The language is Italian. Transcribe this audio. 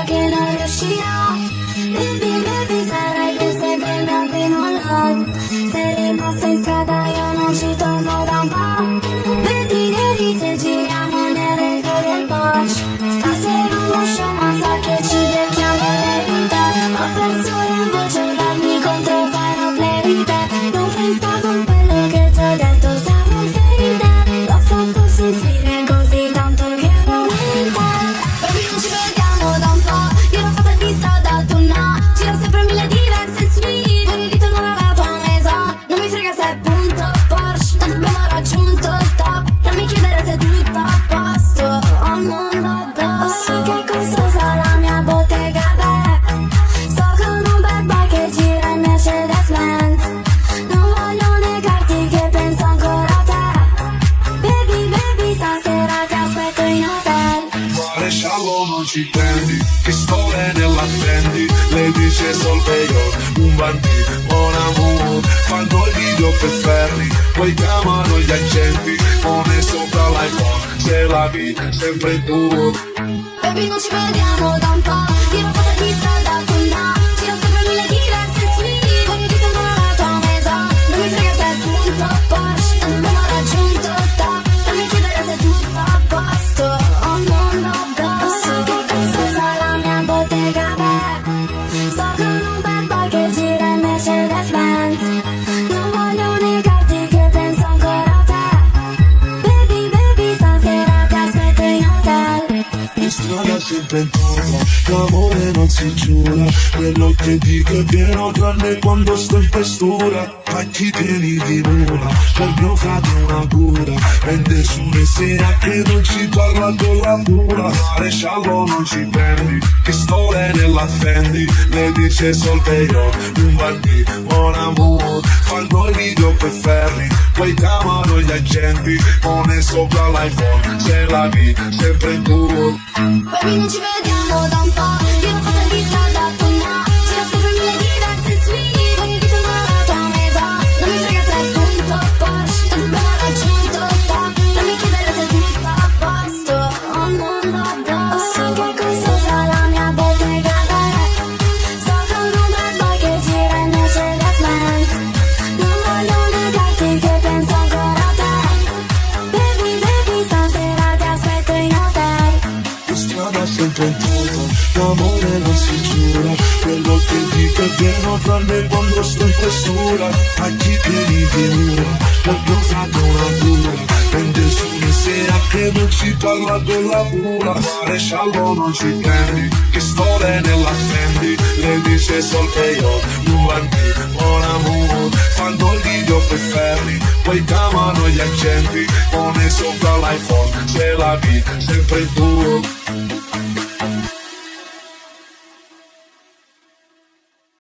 che non riuscirò. Baby, baby, sarai per sempre il mio primo love. Se rimasto in strada io non ci torno da un po'. Vedi neri se giriamo nel retro del Porsche. Stasera uno show ma sa che ci becchiamo in te. Ho perso la voce, darmi contro fare play di te. Non pensavo a quello che ti ho detto, stavo fade. L'ho fatto sentire così tanto che non è te. Baby, non ci vediamo da un po'. Io l'ho fatta di strada, tu no. Giro sempre mille diverse suite. Ogni dito non aveva tua mesa. Non mi frega se è punto Porsche, tanto abbiamo raggiunto il top. Non mi chiedere se è tutto a posto. Ho il mondo addosso. Che costosa la mia bottega, beh. Sto con un bad boy che gira in Mercedes-Benz. Non voglio negarti che penso ancora a te. Baby, baby, stasera ti aspetto in hotel. Maresciallo non ci prendi, pistole nella Fendi. Lei dice solveio, un bandito, buon amore. Fanno il video per ferri, poi chiamano gli agenti. Pone sopra l'iPhone, se la vita sempre tu. Baby, non ci vediamo da un po'. Io l'ho fatta di strada, tu no. Giro sempre mille diverse suite. Ogni dito non ha la tua mesa. Non mi frega se è punto Porsche, tanto abbiamo raggiunto il top. Non mi chiedere se è tutto a posto. Ho il mondo addosso. Che costosa la mia bottega, beh. Sto con un bad boy che gira in Mercedes-Benz. Non voglio negarti che penso ancora a te. Baby, baby, stasera ti aspetto in hotel. In strada sempre intorno, l'amore non si giura. Quello che dico è vero tranne quando sto in questura. A chi tieni di mura, per mio frate una cura. Prende su le sera che non ci parla con la pura. Maresciallo non ci prendi, pistole nella Fendi. Le dice solveio, un bandito, buon amore. Fanno i video per ferri, poi chiamano gli agenti. Pone sopra l'iPhone, se la vita sempre tu. Baby, non ci vediamo da un po'. Io l'ho fatta di strada, tu no. Giro sempre mille diverse suite. Ogni dito non ha la tua mesa. Non mi frega se è punto Porsche, tanto abbiamo raggiunto il top. Non mi chiedere se è tutto a posto. Ho il mondo addosso. Che costosa la mia bottega, beh. Sto con un bad boy che gira in Mercedes-Benz. Non voglio negarti che penso ancora a te. Baby, baby, stasera ti aspetto in hotel. In strada sempre intorno, l'amore non si giura. Quello che dico è vero tranne quando sto in questura. A chi tieni di mura, per mio frate una cura. Prende su le sera che non ci parla con la pura. Maresciallo non ci prendi, pistole nella Fendi. Le dice solveio, un bandito, buon amore. Fanno il video per ferri, poi chiamano gli agenti. Pone sopra l'iPhone, se la vita sempre tu.